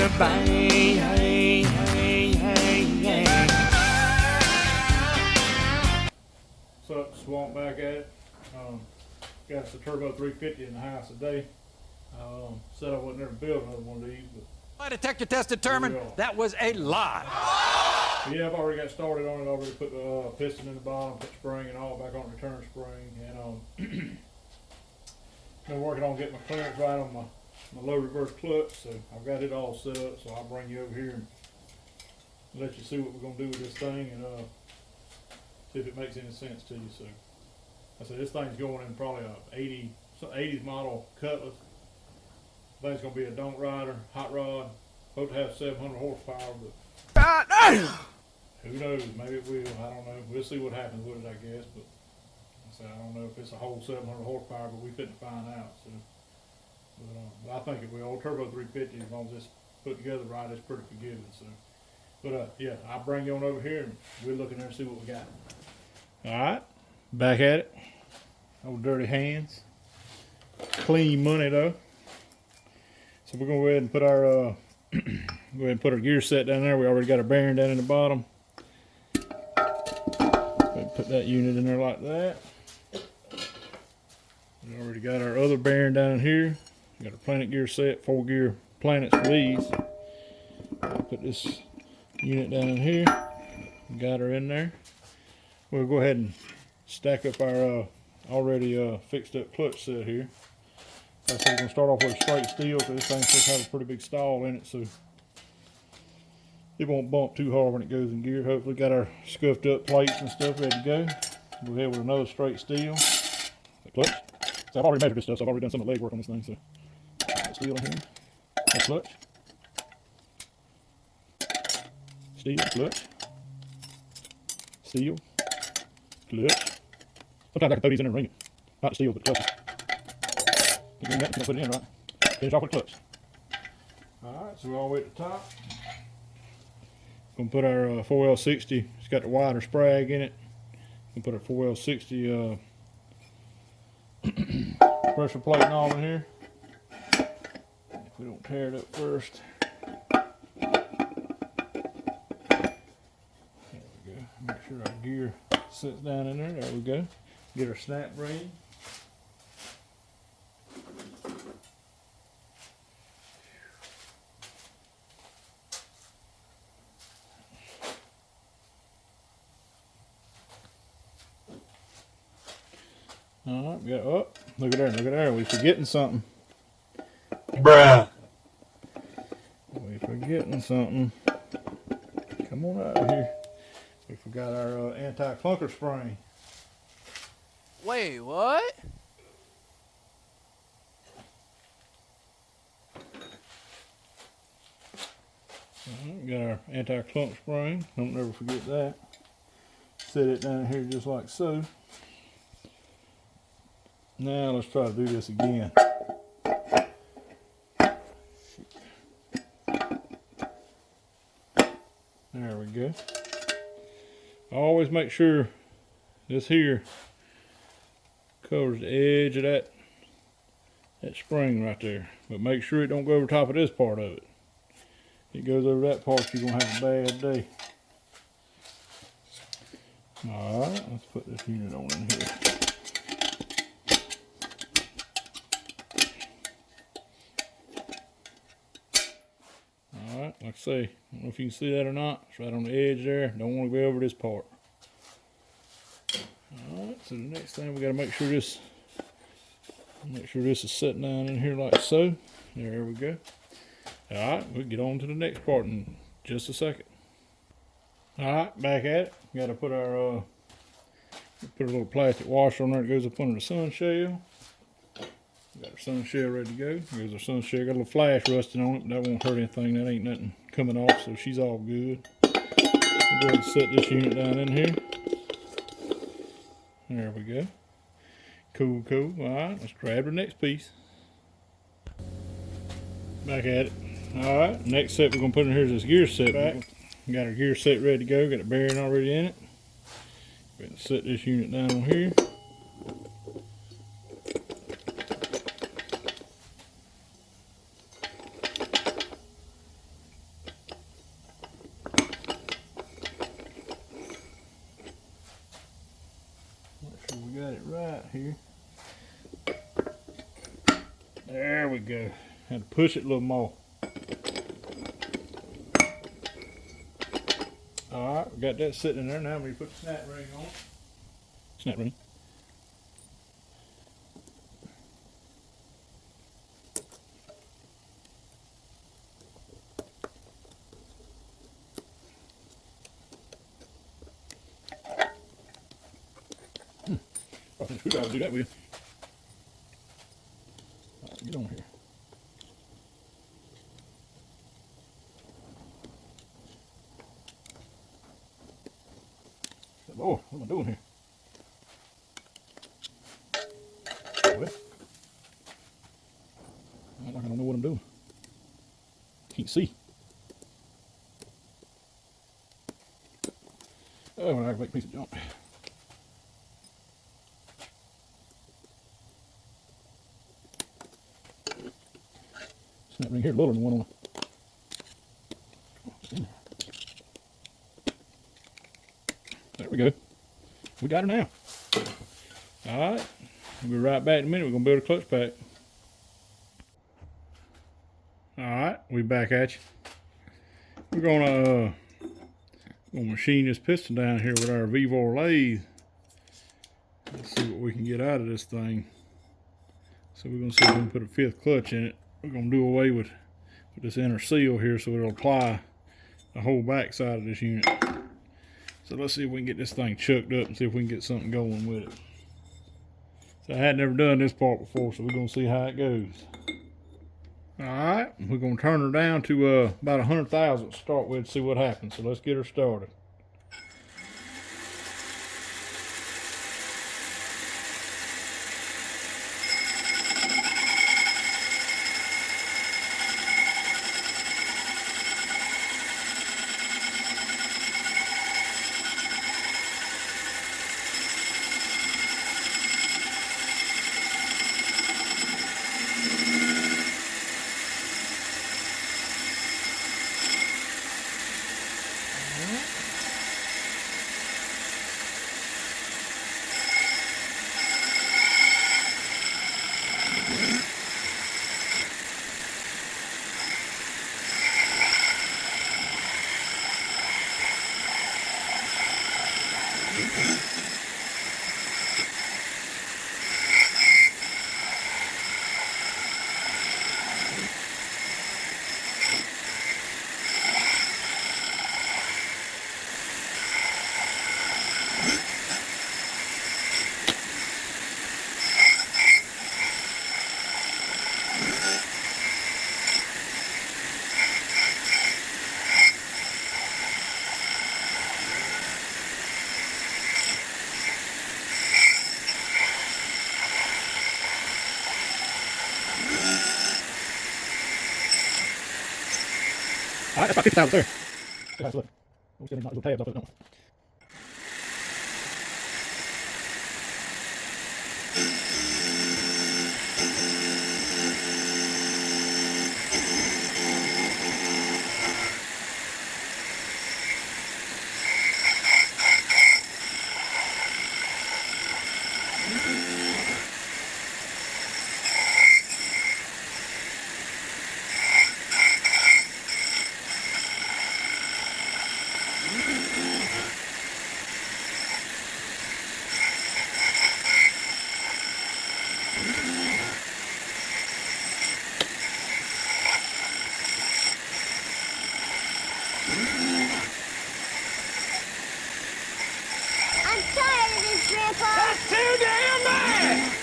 the bang. So swamp back at it. Got us a turbo 350 in the house today. Said I wouldn't never build another one of these, but My detector test determined that was a lie. yeah, I've already got started on it. Already put the piston in the bottom, put spring and all back on return spring, and been working on getting my clearance right on my low reverse clutch. So I've got it all set up. So I'll bring you over here and let you see what we're gonna do with this thing, and see if it makes any sense to you. So I said this thing's going in probably a 80s model cutlass. I think it's gonna be a don't rider, hot rod. Supposed to have 700 horsepower, but who knows? Maybe it will. I don't know. We'll see what happens with it, I guess. But I said I don't know if it's a whole 700 horsepower, but we couldn't find out. So, but I think it will. Old turbo 350, as long as it's put together right, it's pretty forgiving. So, but yeah, I'll bring you on over here and we'll look in there and see what we got. All right, back at it. Old dirty hands. Clean money though. So we're gonna go ahead and put our go ahead and put our gear set down there. We already got our bearing down in the bottom. Go ahead and put that unit in there like that. We already got our other bearing down in here. We got our planet gear set, 4-gear planets for these. Put this unit down in here. Got her in there. We'll go ahead and stack up our already fixed up clutch set here. So we're going to start off with a straight steel because this thing's supposed to have a pretty big stall in it, so it won't bump too hard when it goes in gear. Hopefully got our scuffed up plates and stuff ready to go. Go ahead with another straight steel. The clutch. So I've already measured this stuff, so I've already done some of the leg work on this thing. So steel in here. That's clutch. Steel, clutch. Steel, clutch. Sometimes I can throw these in there and ring it. Not the steel, but the clutches. Put it in right. Finish off with the clutch. Alright, so we're all the way at the top. Gonna put our 4L60, it's got the wider sprag in it. Gonna put our 4L60 pressure plate and all in here. If we don't tear it up first. There we go. Make sure our gear sits down in there. There we go. Get our snap ring. Alright, we got, oh, look at there, we're forgetting something. Bruh. We're forgetting something. Come on out of here. We forgot our anti-clunker spring. Wait, what? We got our anti-clump spring. Don't never forget that. Set it down here just like so. Now let's try to do this again. There we go. Always make sure this here covers the edge of that spring right there. But make sure it don't go over top of this part of it. If it goes over that part, you're gonna have a bad day. Alright, let's put this unit on in here. Alright, like I say, I don't know if you can see that or not. It's right on the edge there. Don't want to go over this part. Alright, so the next thing we gotta make sure this is sitting down in here like so. There we go. Alright, we'll get on to the next part in just a second. Alright, back at it. Gotta put our put a little plastic washer on there that goes up under the sun shell. Got our sun shell ready to go. Here's our sun shell. Got a little flash rusting on it, but that won't hurt anything. That ain't nothing coming off, so she's all good. We'll go ahead and set this unit down in here. There we go. Cool, cool. Alright, let's grab the next piece. Back at it. Alright, next set we're going to put in here is this gear set back. We got our gear set ready to go. Got a bearing already in it. Go ahead and set this unit down on here. go. Had to push it a little more. Alright, we got that sitting in there. Now we put the snap ring on. Snap ring. We gotta do that with you. Alright, get on here. Oh, what am I doing here? Well, I don't know what I'm doing. Can't see. Oh, I can make a piece of junk. Snap ring here, littler than one on. There we go. We got her now. Alright. We'll be right back in a minute. We're going to build a clutch pack. Alright. We back at you. We're going to machine this piston down here with our V-Var lathe. Let's see what we can get out of this thing. So we're going to see if we can put a fifth clutch in it. We're going to do away with this inner seal here so it'll apply the whole back side of this unit. So let's see if we can get this thing chucked up and see if we can get something going with it. So I had never done this part before, so we're going to see how it goes. Alright, we're going to turn her down to about 100,000 to start with, see what happens. So let's get her started. Alright, that's about 50,000 there. Look. We're still not little tabs off of it, don't we? I'm tired of this, Grandpa. That's too damn bad!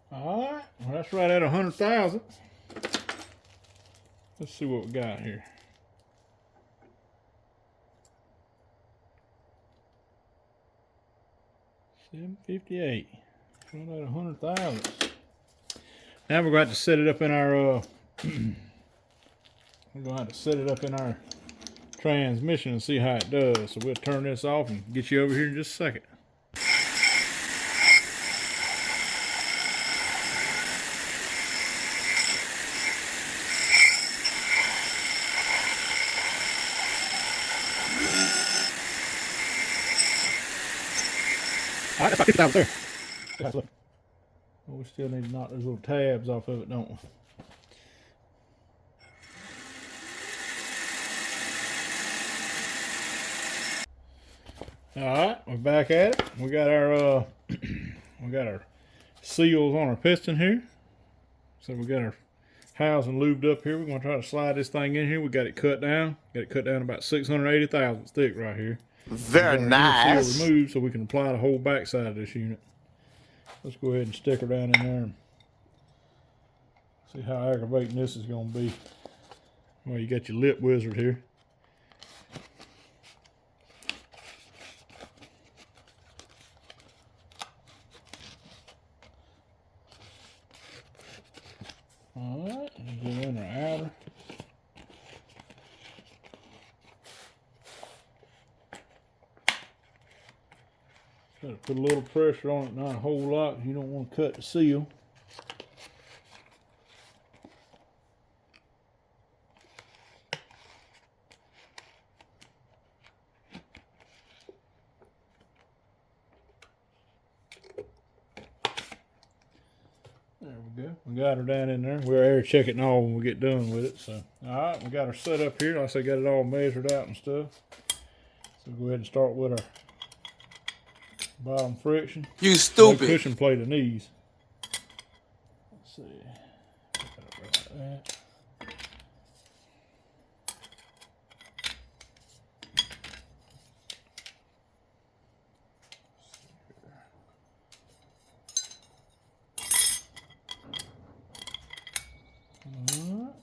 Alright, well that's right at 100,000. Let's see what we got here. $7.58. Run out 100,000. Now we're going to set it up in our we're going to have to set it up in our transmission and see how it does. So we'll turn this off and get you over here in just a second. All right, that's about 50,000 there. Well, we still need to knock those little tabs off of it, don't we? All right, we're back at it. We got our we got our seals on our piston here. So we got our housing lubed up here. We're gonna try to slide this thing in here. We got it cut down. Got it cut down about 680,000 stick right here. Very nice. Seal removed so we can apply the whole backside of this unit. Let's go ahead and stick her down in there and see how aggravating this is gonna be. Well, you got your lip wizard here. Alright, get in our outer. Try to put a little pressure on it, not a whole lot. You don't want to cut the seal. There we go. We got her down in there. We'll air check it and all when we get done with it. So, all right, we got her set up here. Like I said, got it all measured out and stuff. So go ahead and start with our bottom friction. You stupid. No cushion plate of knees. Let's see. Put that right like that. Alright.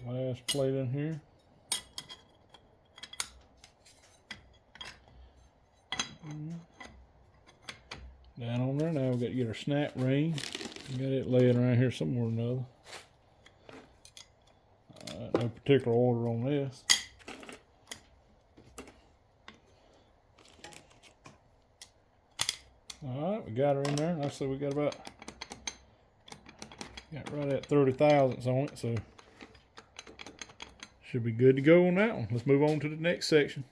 Last plate in here. Down on there. Now we got to get our snap ring. We got it laying around here somewhere or another. No particular order on this. Alright, we got her in there. Like I said, we got right at 30 thousandths on it, so should be good to go on that one. Let's move on to the next section.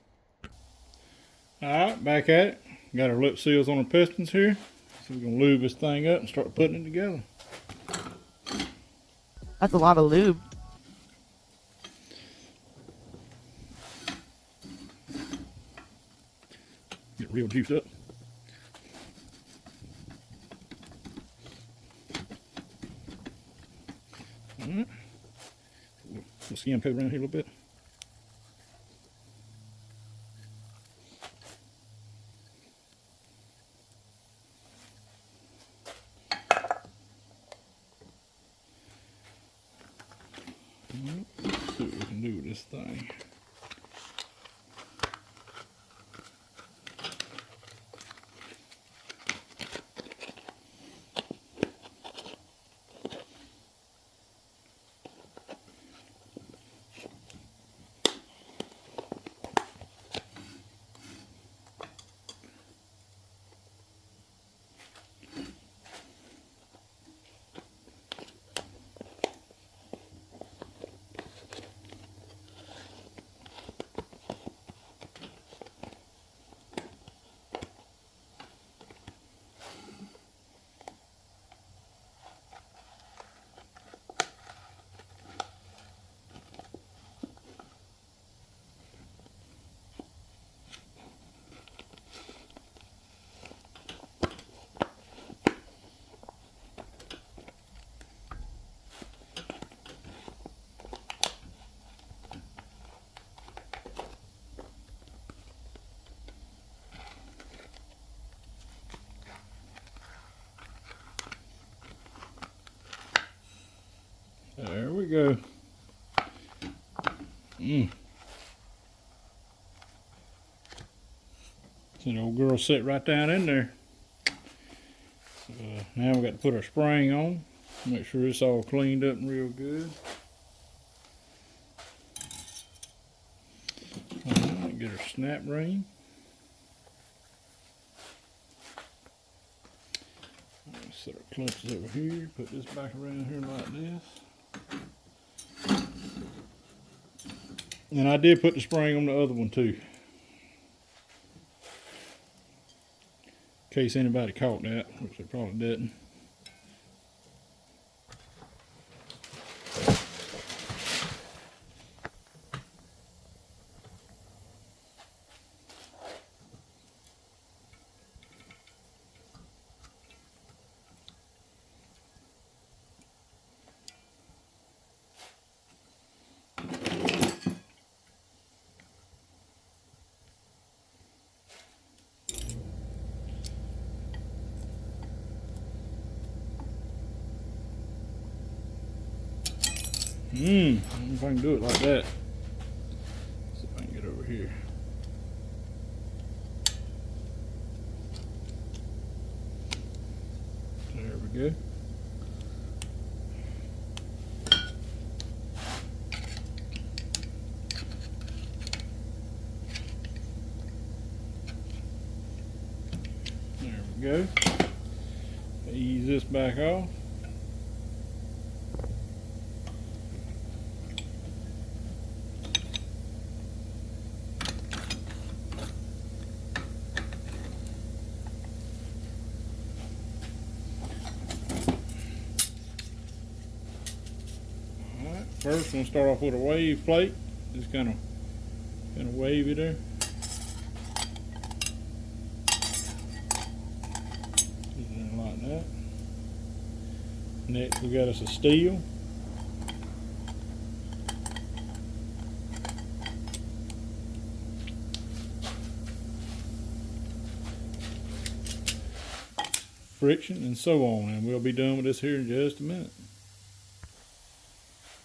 Alright, back at it. Got our lip seals on our pistons here. So we're going to lube this thing up and start putting it together. That's a lot of lube. Get real juiced up. Alright. We'll skim coat around here a little bit. Let's see what we can do with this thing. There we go. So the old girl sit right down in there. So, now we got to put our spring on. Make sure it's all cleaned up and real good. Alright, get our snap ring. Set our clutches over here, put this back around here like this. And I did put the spring on the other one too. In case anybody caught that, which they probably didn't. I don't know if I can do it like that. See if I can get over here. There we go. There we go. Ease this back off. First, we're gonna start off with a wave plate. Just kind of wave it there. Like that. Next, we got us a steel. Friction and so on, and we'll be done with this here in just a minute.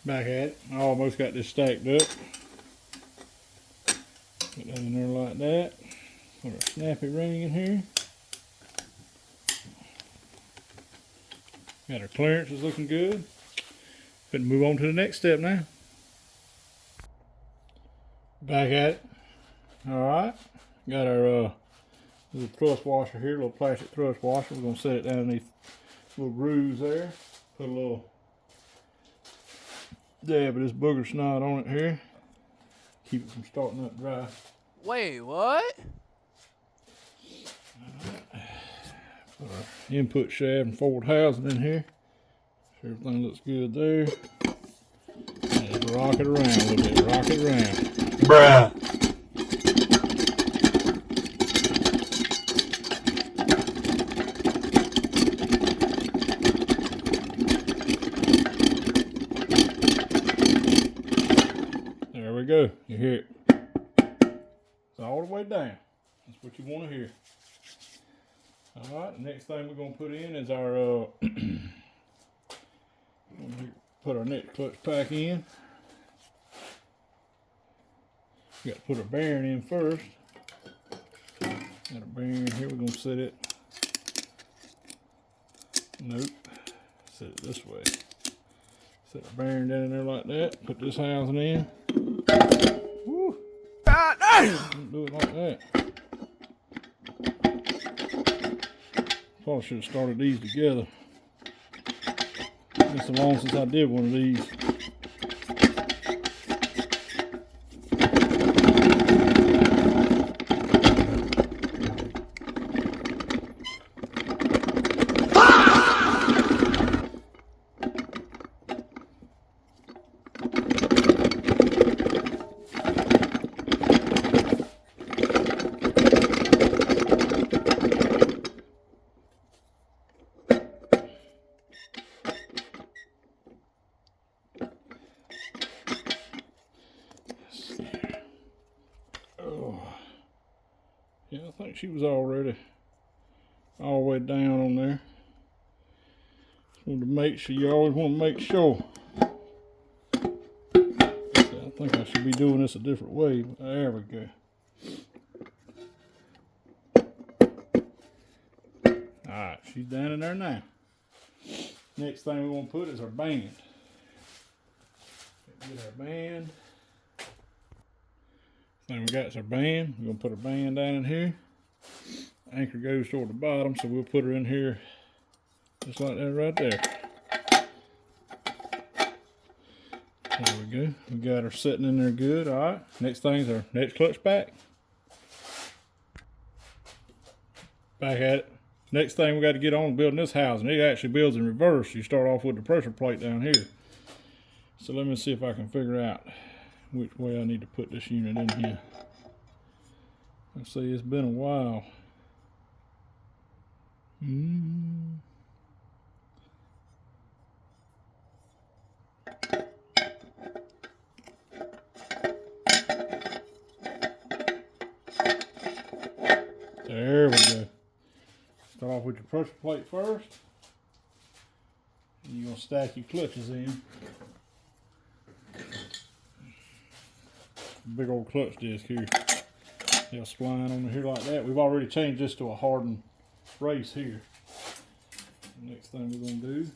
Back at it. I almost got this stacked up. Put that in there like that. Put a snappy ring in here. Got our clearances looking good. Gonna move on to the next step now. Back at it. Alright. Got our little thrust washer here, little plastic thrust washer. We're gonna set it down underneath little grooves there. Put a little dab of this booger snot on it here. Keep it from starting up dry. Wait, what? Put our input shaft and forward housing in here. So everything looks good there. And just rock it around a little bit. Rock it around. Bruh. There we go. You hear it. It's all the way down. That's what you want to hear. Alright, the next thing we're going to put in is our, put our next clutch pack in. We got to put our bearing in first. Got a bearing here, we're going to set it. Nope. Set it this way. Set our bearing down in there like that. Put this housing in. Woo! Don't do it like that. Probably should have started these together. It's so long since I did one of these. Yeah, I think she was already all the way down on there. Just wanted to make sure, you always want to make sure. I think I should be doing this a different way. There we go. Alright, she's down in there now. Next thing we want to put is our band. Get our band. Thing we got is our band. We're going to put our band down in here. Anchor goes toward the bottom, so we'll put her in here just like that right there. There we go. We got her sitting in there good. Alright. Next thing is our next clutch back. Back at it. Next thing we got to get on building this housing. It actually builds in reverse. You start off with the pressure plate down here. So let me see if I can figure out which way I need to put this unit in here. Let's see, it's been a while. There we go. Start off with your pressure plate first. And you're going to stack your clutches in. Big old clutch disc here. Got a spline on here like that. We've already changed this to a hardened race here. Next thing we're going to do,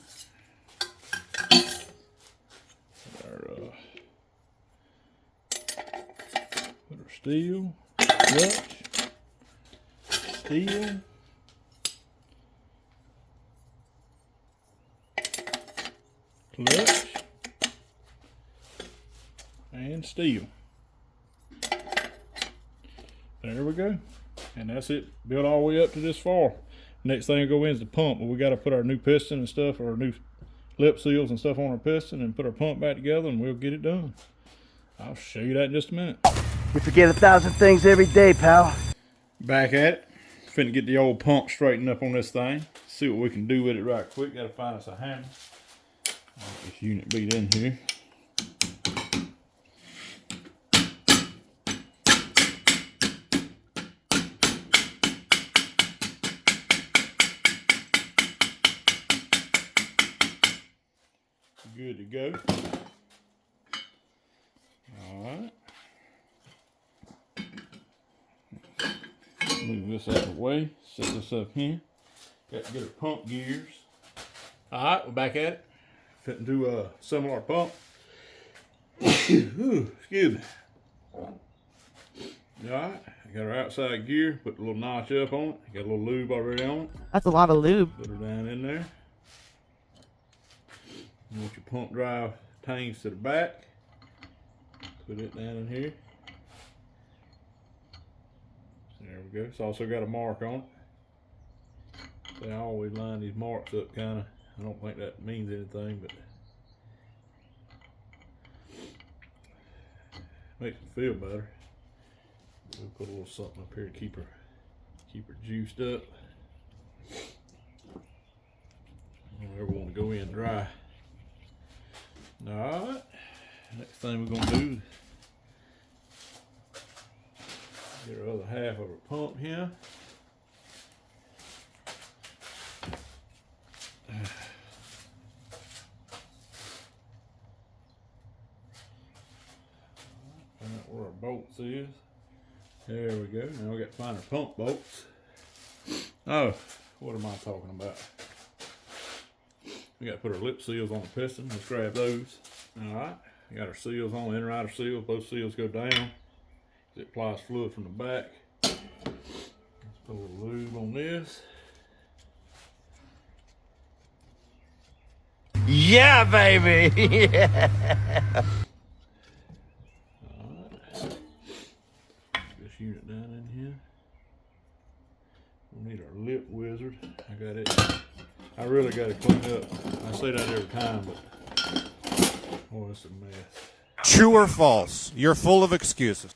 put our steel, clutch, steel, clutch, and steel. There we go. And that's it. Built all the way up to this far. Next thing to go in is the pump. But we got to put our new piston and stuff, or our new lip seals and stuff on our piston, and put our pump back together, and we'll get it done. I'll show you that in just a minute. You forget 1,000 things every day, pal. Back at it. Finna get the old pump straightened up on this thing. See what we can do with it right quick. Got to find us a hammer. Let this unit beat in here. Good to go. Alright. Move this out of the way. Set this up here. Got to get our pump gears. Alright, we're back at it. Fitting to assemble our pump. Ooh, excuse me. Alright, I got our outside gear. Put a little notch up on it. Got a little lube already on it. That's a lot of lube. Put her down in there. You want your pump drive tangs to the back. Put it down in here. There we go. It's also got a mark on it. They always line these marks up kind of. I don't think that means anything, but makes it feel better. We'll put a little something up here to keep her juiced up. Don't ever want to go in dry. Alright, next thing we're going to do is get our other half of our pump here. Find out where our bolts is. There we go. Now we got to find our pump bolts. Oh, what am I talking about? We got to put our lip seals on the piston. Let's grab those. Alright, we got our seals on, the inner seals. Both seals go down. It applies fluid from the back. Let's put a little lube on this. Yeah, baby. Yeah. Alright. This unit down in here. We'll need our lip wizard. I got it. I really got to clean up. I say that every time, but oh, it's a mess. True or false? You're full of excuses.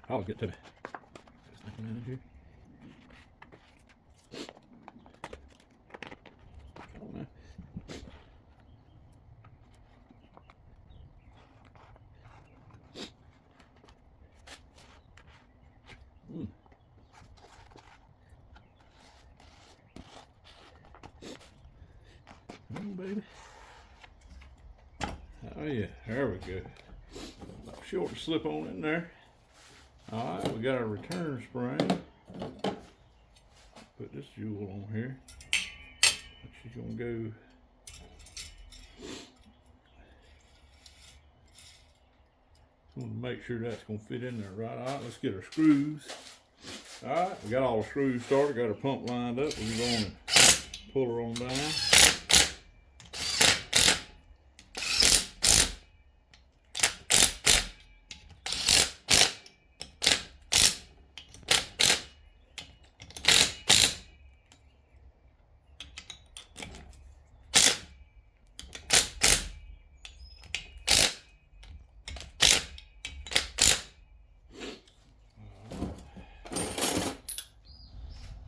I'll get to me. Just in here. Come on, man. baby. Oh yeah, there we go. Short to slip on in there. All right, we got our return spring. Put this jewel on here. She's gonna go. Want to make sure that's gonna fit in there right. All right, let's get our screws. All right, we got all the screws started. Got our pump lined up. We're going to pull her on down.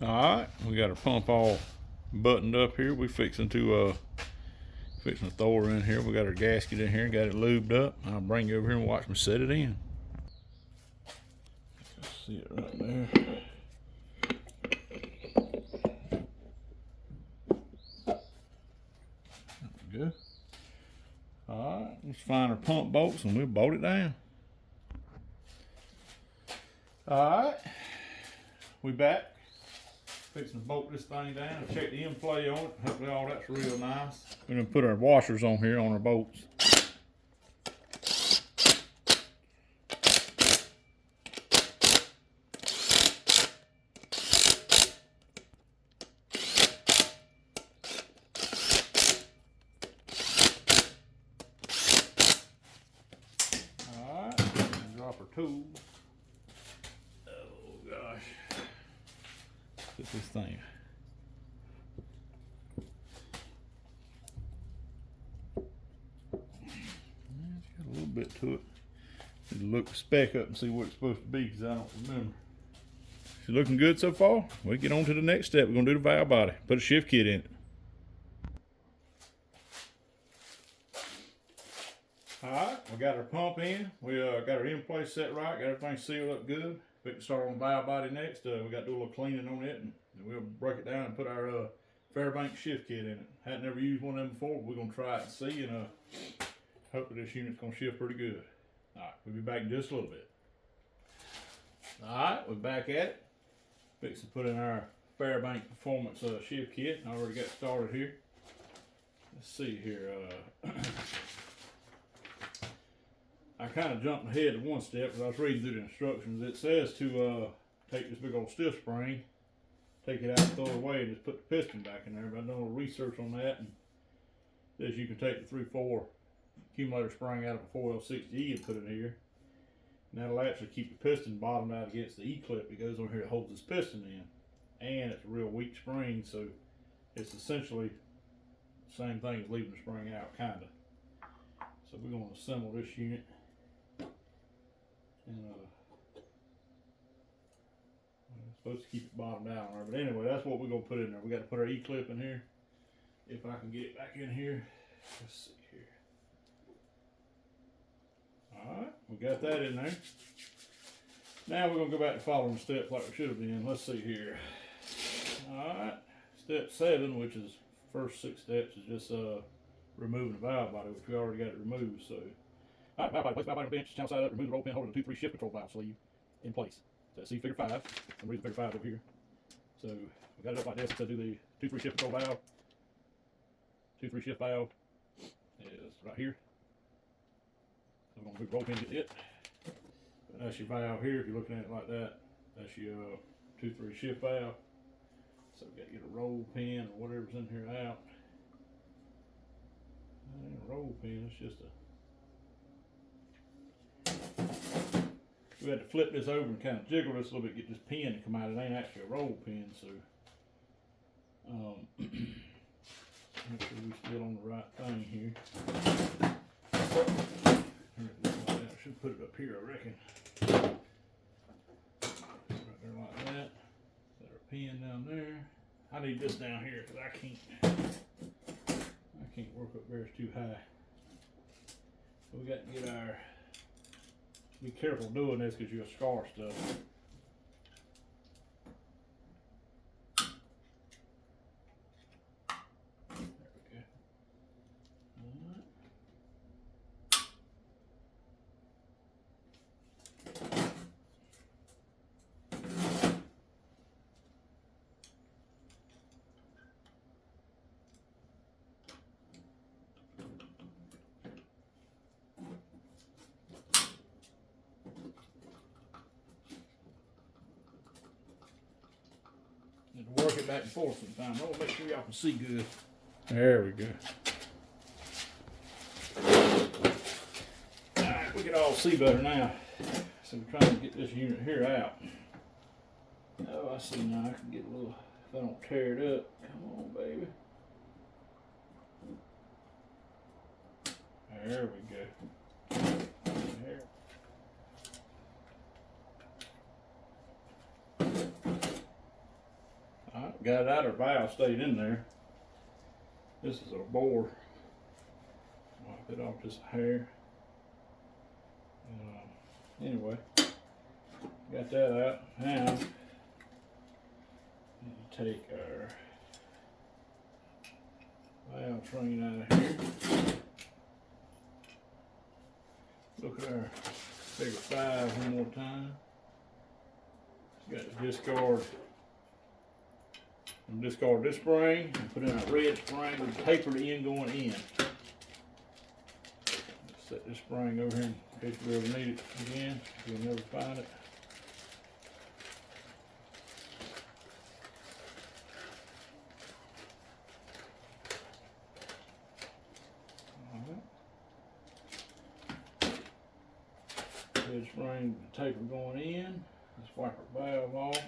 Alright, we got our pump all buttoned up here. We fixing to throw her in here. We got our gasket in here, got it lubed up. I'll bring you over here and watch me set it in. See it right there. There we go. Alright, let's find our pump bolts and we'll bolt it down. Alright, we back. Fixing to bolt this thing down and check the end play on it. Hopefully all that's real nice. We're gonna put our washers on here on our bolts. Alright, drop our tools. Oh gosh. Put this thing. It's got a little bit to it. Need to look the spec up and see what it's supposed to be because I don't remember. It's looking good so far. We'll get on to the next step. We're going to do the valve body. Put a shift kit in it. Alright, we got our pump in. We got our in place set right. Got everything sealed up good. We can start on the valve body next. We got to do a little cleaning on it, and we'll break it down and put our fairbanks shift kit in it. Hadn't never used one of them before, but we're going to try it and see, and hopefully this unit's going to shift pretty good. Alright, we'll be back in just a little bit. Alright, we're back at it. Fixing to put in our fairbanks performance shift kit. I already got started here. Let's see here. I kind of jumped ahead to one step because I was reading through the instructions. It says to take this big old stiff spring, take it out, throw it away, and just put the piston back in there. But I've done a little research on that, and says you can take the 3/4 accumulator spring out of a 4L60E and put it in here. And that'll actually keep the piston bottomed out against the E-clip that goes on here that holds this piston in. And it's a real weak spring, so it's essentially the same thing as leaving the spring out, kind of. So we're going to assemble this unit. And I'm supposed to keep it bottomed out on there, but anyway, that's what we're gonna put in there. We got to put our E-clip in here. If I can get it back in here, let's see here. All right, we got that in there. Now we're gonna go back to following the steps like we should have been. Let's see here. All right, step 7, which is first 6 steps, is just removing the valve body, which we already got it removed. So. Alright, valve body, place valve body on the bench, channel side up, remove the roll pin holding the 2-3 shift control valve sleeve in place. So see figure 5. I'm reading figure 5 over here. So we got it up like this to do the 2-3 shift control valve. 2-3 shift valve is right here. So I'm going to move the roll pin to get it. But that's your valve here if you're looking at it like that. That's your 2-3 shift valve. So we got to get a roll pin or whatever's in here out. That ain't a roll pin, it's just a. We had to flip this over and kind of jiggle this a little bit, get this pin to come out. It ain't actually a roll pin, so make sure we're still on the right thing here. I should put it up here, I reckon. Right there like that. Set our pin down there. I need this down here because I can't work up there, it's too high. So we got to get our. Be careful doing this because you'll scar stuff. There we go. And to work it back and forth sometimes. I want to make sure y'all can see good. There we go. Alright, we can all see better now. So we're trying to get this unit here out. Oh, I see now. I can get a little, if I don't tear it up. Come on, baby. There we go. There. Alright, got it out. Our valve stayed in there. This is our bore. Wipe it off just a hair. Anyway, got that out. Now, need to take our valve train out of here. Look at our figure 5 one more time. Got to discard this spring and put in a red spring with the tapered end going in. Set this spring over here in case we ever need it again. We'll never find it. Red spring with the taper going in. Let's wipe our valve off.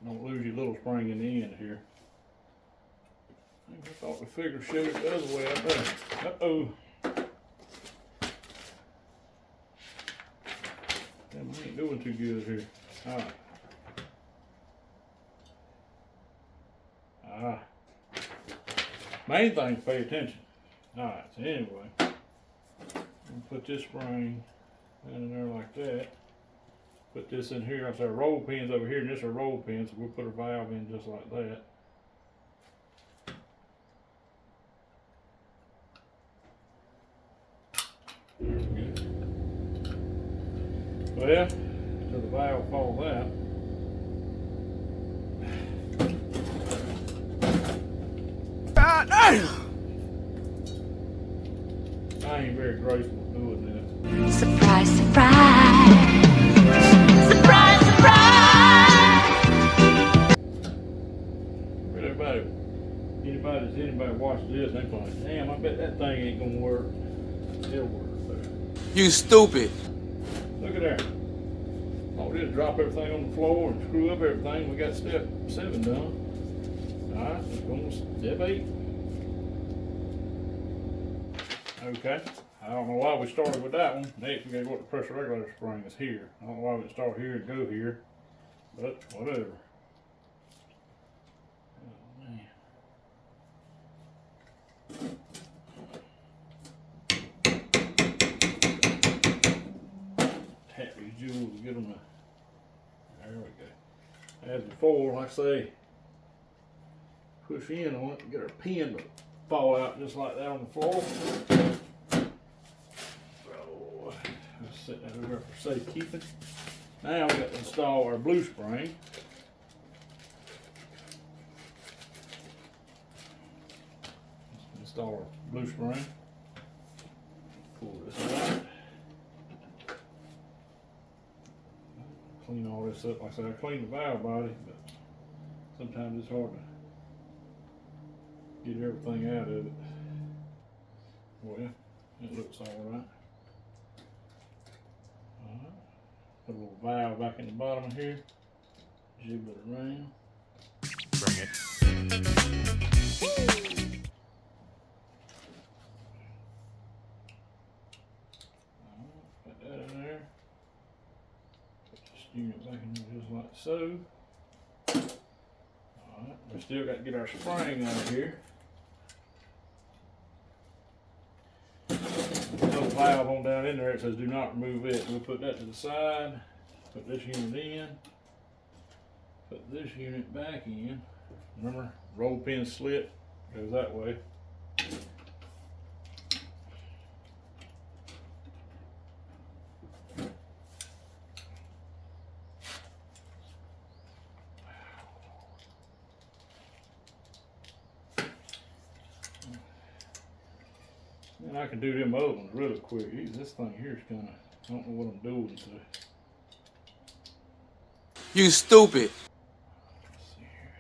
Don't lose your little spring in the end here. I thought the figure showed it the other way up there. Uh-oh. Damn, I ain't doing too good here. Alright. Main thing is pay attention. Alright, so anyway. I'm gonna put this spring down in there like that. Put this in here. I said roll pins over here, and this are roll pins, so we'll put a valve in just like that. There we go. Well, so the valve falls out. I ain't very graceful doing that. Surprise, surprise. Surprise, surprise. Anybody watches this, they like, damn, I bet that thing ain't gonna work. It'll work. You stupid. Look at there. All we did is drop everything on the floor and screw up everything. We got step 7 done. Alright, let's go on to step 8. Okay. I don't know why we started with that one. Next we gotta go with the pressure regulator spring is here. I don't know why we start here and go here. But whatever. Oh man. Tap these jewels to get them to, there we go. As before, like I say, push in on it and get our pin to fall out just like that on the floor. So, let's set that over for safekeeping. Now we got to install our blue spring. Let's install our blue spring. Pull this out. Clean all this up. Like I said, I cleaned the valve body, but sometimes it's hard to get everything out of it. Well, it looks alright. Alright. Put a little valve back in the bottom of here. Jiggle it around. Bring it. Put that in there. Put this unit back in there just like so. Alright, we still got to get our spring out of here. Little valve on down in there, it says do not remove it. We'll put that to the side, put this unit in, put this unit back in. Remember, roll pin slit goes that way. And I can do them other ones really quick. This thing here is kind of, I don't know what I'm doing, so. You stupid. Let's see here.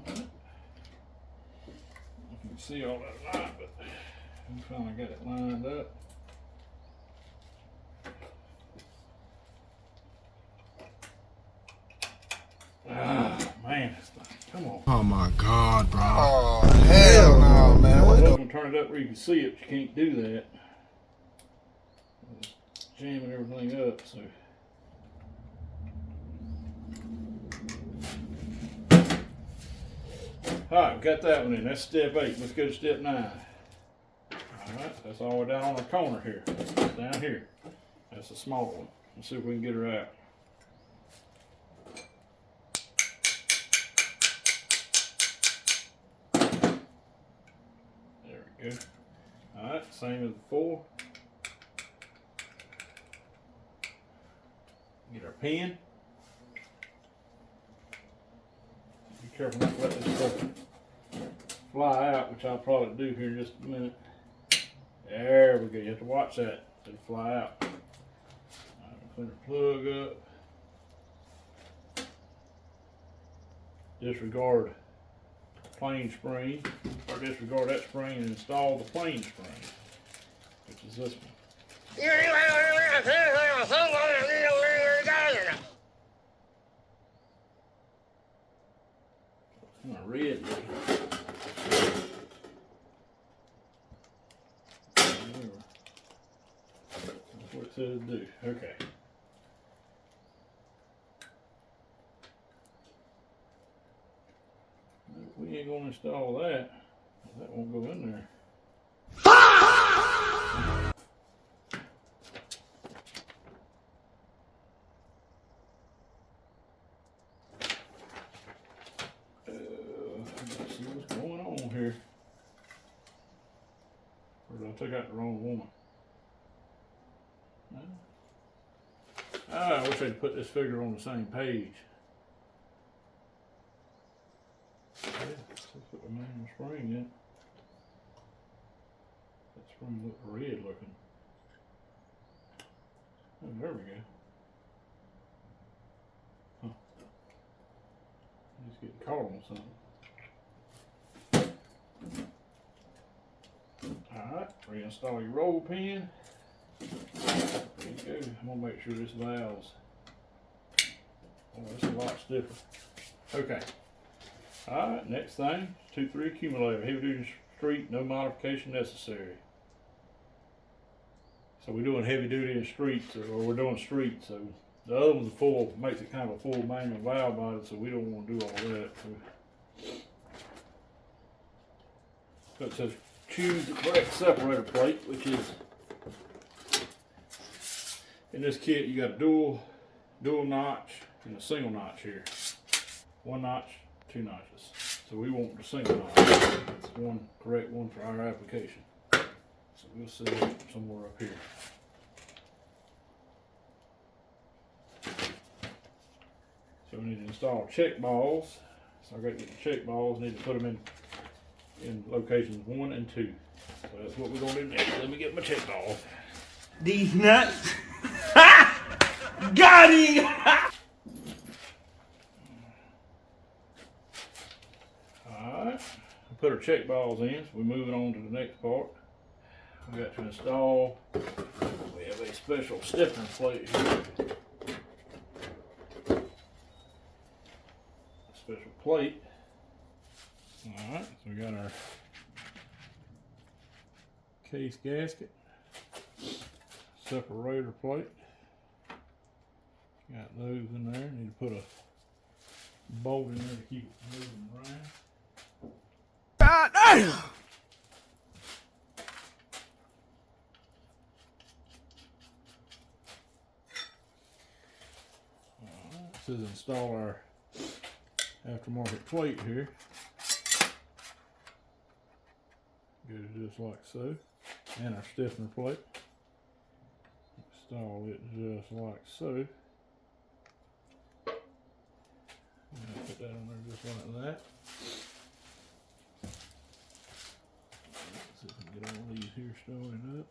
Alright. You can see all that line, but we finally got it lined up. Ah, man, this thing. Come on. Oh my God, bro. Oh, hell no, man. I was going to turn it up where you can see it, but you can't do that. It's jamming everything up, so. Alright, we got that one in. That's step 8. Let's go to step 9. Alright, that's all the way down on the corner here. Down here. That's the small one. Let's see if we can get her out. Good. Alright, same as before. Get our pin. Be careful not to let this stuff fly out, which I'll probably do here in just a minute. There we go. You have to watch that. It'll fly out. Alright, clean the plug up. Disregard plane spring, or disregard that spring and install the plane spring, which is this one. It's kind of red looking. That's what it says to do. Okay. We ain't gonna install that. That won't go in there. Let's see what's going on here. Or did I take out the wrong woman? No? I wish I'd put this figure on the same page. Yeah, let's put the main spring in. That spring looks red looking. Oh, there we go. Huh. Just getting caught on something. Alright, reinstall your roll pin. There you go. I'm gonna make sure this valve's, oh, it's a lot stiffer. Okay. Alright, next thing, 2-3 accumulator, heavy duty street, no modification necessary. So we're doing heavy duty in streets, or we're doing street, so the other one's full, makes it kind of a full manual valve body, so we don't want to do all that. So it says choose the correct separator plate, which is, in this kit you got a dual notch and a single notch here. 1 notch, 2 notches. So we want the single notch. It's one correct one for our application. So we'll set it somewhere up here. So we need to install check balls. So I got to get the check balls, need to put them in locations 1 and 2. So that's what we're going to do next. Let me get my check balls. These nuts. Got him! Alright, we put our check balls in, so we're moving on to the next part. We got to install, we have a special stiffener plate here. A special plate. Alright, so we got our case gasket, separator plate. Got those in there. Need to put a bolt in there to keep it moving around. God damn! Alright, this is install our aftermarket plate here. Get it just like so. And our stiffener plate. Install it just like so. that on there just like that. See if we can get all these here started up.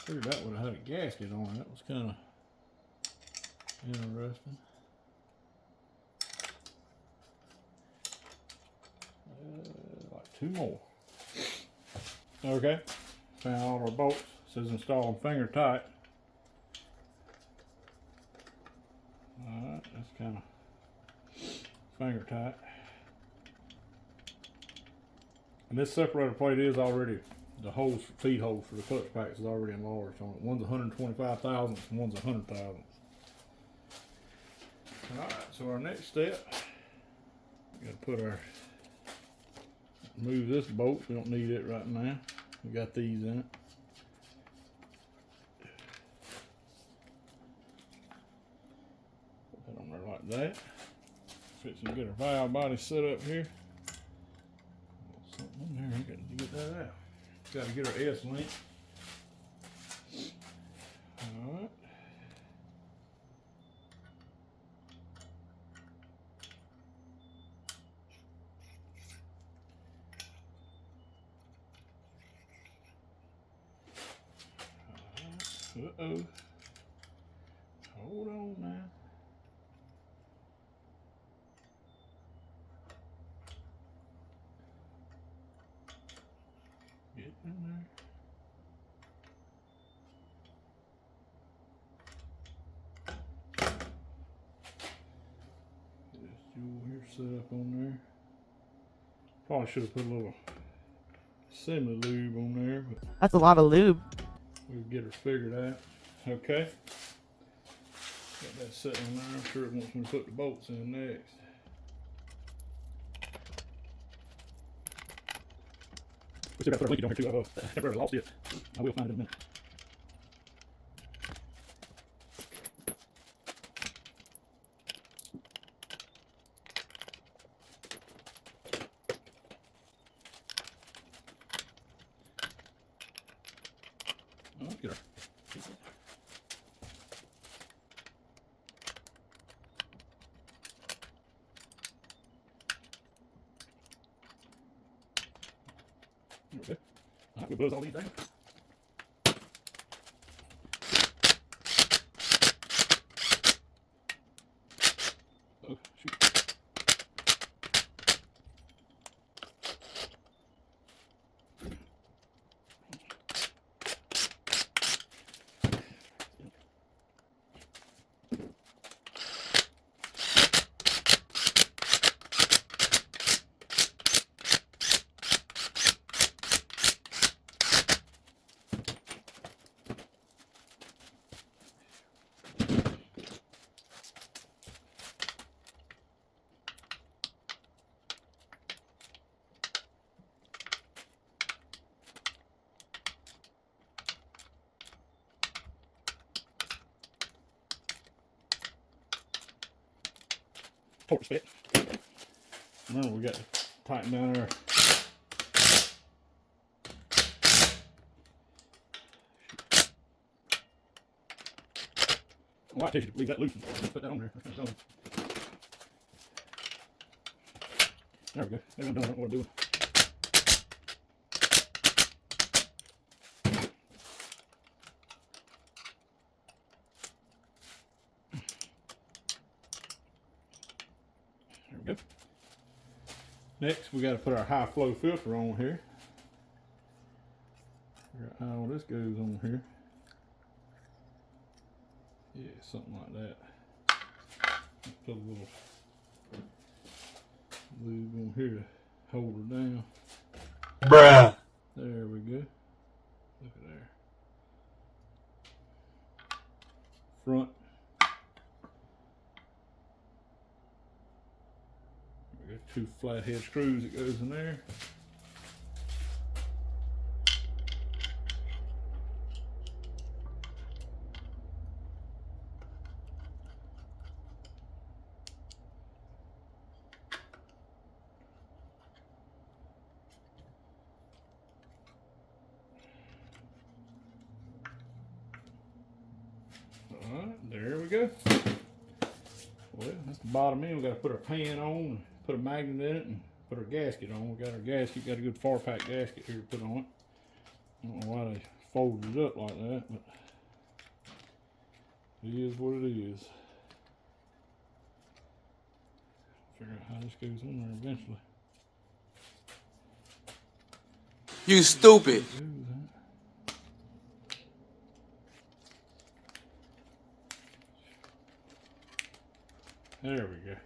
Figured that would have had a gasket on it. That was kind of interesting. Like 2 more. Okay, found all our bolts. It says install them finger tight. Alright, that's kind of finger tight. And this separator plate is already, the holes, feed holes for the clutch packs is already enlarged on it. One's 125 thousandths and one's 100 thousandths. Alright, so our next step, we got to put our, move this bolt. We don't need it right now. We got these in it. Put that on there like that. Fixing to get our valve body set up here. Something in there, I got to get that out. Got to get our S-link. Alright. Uh-oh. Hold on now. Get in there. Get this jewel here set up on there. Probably should have put a little semi-lube on there, but That's a lot of lube. we'll get her figured out. Okay. Got that set on there. I'm sure it wants me to put the bolts in next. We still got to put a linkage on here too. I've temporarily lost it. I will find it in a minute. Oh, get her. Okay. Alright, we'll buzz all these down. Oh, shoot. Torch bit. Remember, we got to tighten down our white tissue. Leave that loose and put that on there. There we go. There I'm done. I don't know what I'm doing. There we go. Next, we got to put our high flow filter on here. Figure out how all this goes on here. Yeah, something like that. Put a little lube on here to hold her down. Bruh. There we go. Look at there. Front. We got 2 flathead screws that goes in there. Alright, there we go. Well, that's the bottom end. We got to put our pan on, and put a magnet in it, and put our gasket on. We got our gasket, got a good 4-pack gasket here to put on it. I don't know why they folded it up like that, but it is what it is. Figure out how this goes on there eventually. You stupid. There we go.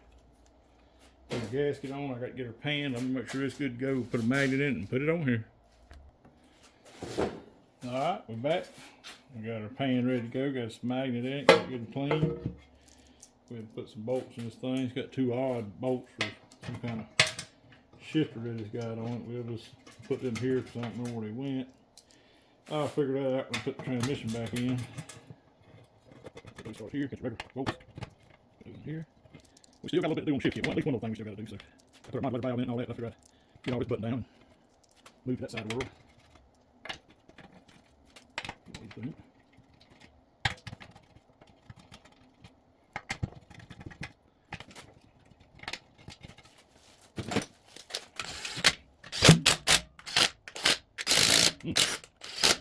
Put the gasket on. I got to get her pan. I'm gonna make sure it's good to go. Put a magnet in it and put it on here. All right, we're back. We got our pan ready to go. Got some magnet in it. Got to get it clean. Go ahead and put some bolts in this thing. It's got 2 odd bolts for some kind of shifter that it's got on it. We'll just put them here because I don't know where they went. I'll figure that out when I put the transmission back in. Start here, get your regular bolts. Put it in here. We still got a little bit to do on shift kit. Well, at least one little thing we still got to do. So I put our modulator valve in and all that. I figure I'd get all this button down and move to that side of the world.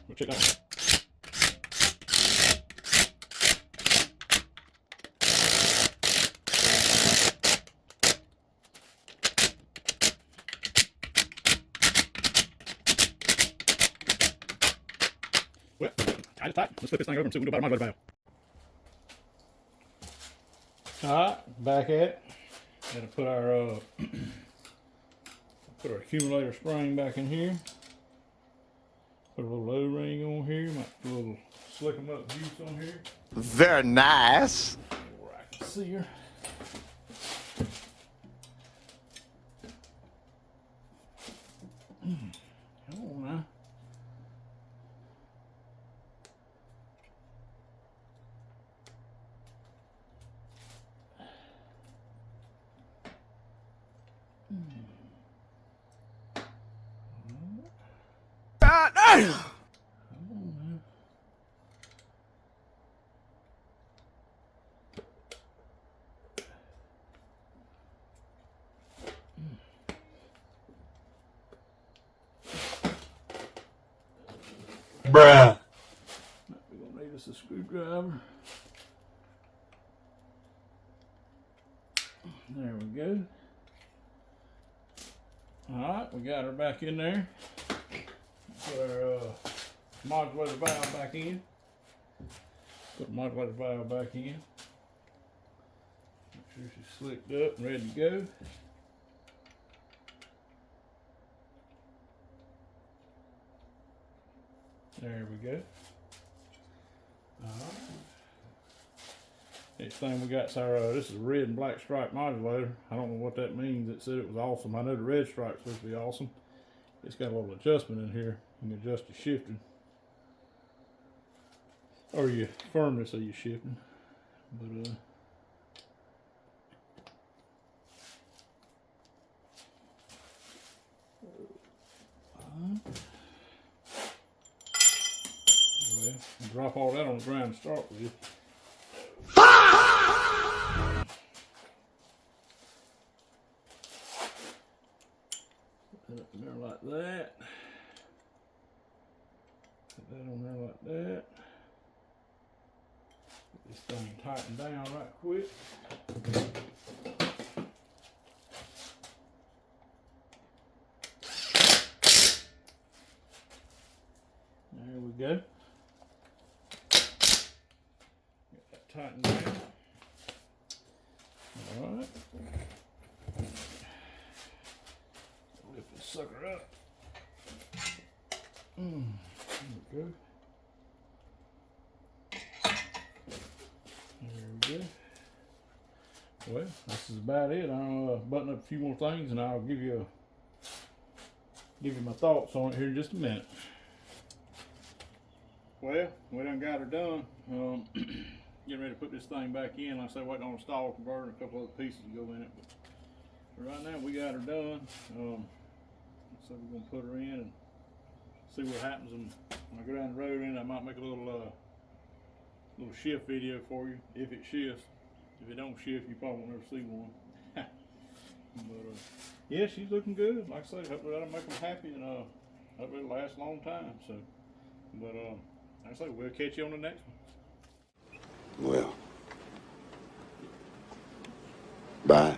We'll check that one. Well, tight is tight. Let's flip this thing over and see what we can do about our modulator valve. Alright, back at it. Gotta put our accumulator spring back in here. Put a little O-ring on here. Might put a little slick 'em up juice on here. Very nice. Where I can see her. Come on now. God damn! Bruh. We're gonna need us a screwdriver. There we go. Alright, we got her back in there. Put our modulator valve back in. Put the modulator valve back in. Make sure she's slicked up and ready to go. There we go. Alright. Next thing we got is our, this is a red and black stripe modulator. I don't know what that means. It said it was awesome. I know the red stripe's supposed to be awesome. It's got a little adjustment in here. You can adjust your shifting. Or your firmness of your shifting. But well, I'll drop all that on the ground to start with. Put that up in there like that. Put that on there like that. Get this thing tightened down right quick. There we go. Get that tightened down. Alright. Lift this sucker up. There we go. There we go. Well, this is about it. I'll button up a few more things and I'll give you my thoughts on it here in just a minute. Well, we done got her done. Getting ready to put this thing back in. Like I say, waiting on a stall converter and a couple other pieces to go in it. But right now we got her done. So we're gonna put her in and see what happens. And when I go down the road in, I might make a little shift video for you if it shifts. If it don't shift, you probably won't ever see one. But yeah, she's looking good. Like I say, hopefully that'll make them happy, and hopefully it'll last a long time. So, but like I say, we'll catch you on the next one. Well, bye.